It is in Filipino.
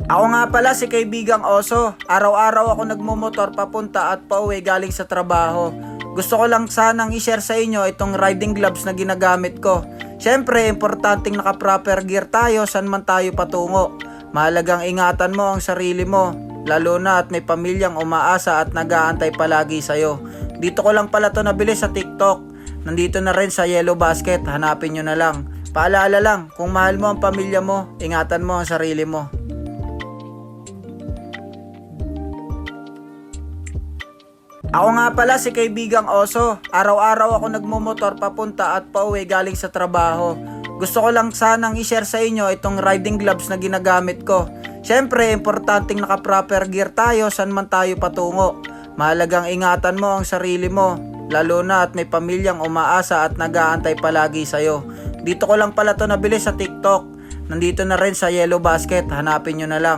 Ako nga pala si Kaibigang Oso. Araw-araw ako nagmumotor papunta at pauwi galing sa trabaho. Gusto ko lang sanang i-share sa inyo itong riding gloves na ginagamit ko. Siyempre, importanteng naka-proper gear tayo saan man tayo patungo. Mahalagang ingatan mo ang sarili mo, lalo na at may pamilyang umaasa at nag-aantay palagi sa'yo. Dito ko lang pala to nabili sa TikTok. Nandito na rin sa Yellow Basket, hanapin nyo na lang. Paalala lang, kung mahal mo ang pamilya mo, ingatan mo ang sarili mo. Ako nga pala si Kaibigang Oso. Araw-araw ako nagmumotor papunta at pauwi galing sa trabaho. Gusto ko lang sanang i-share sa inyo itong riding gloves na ginagamit ko. Siyempre, importanteng naka-proper gear tayo saan man tayo patungo. Mahalagang ingatan mo ang sarili mo, lalo na at may pamilyang umaasa at nag-aantay palagi sa'yo. Dito ko lang pala to nabili sa TikTok. Nandito na rin sa Yellow Basket, hanapin nyo na lang.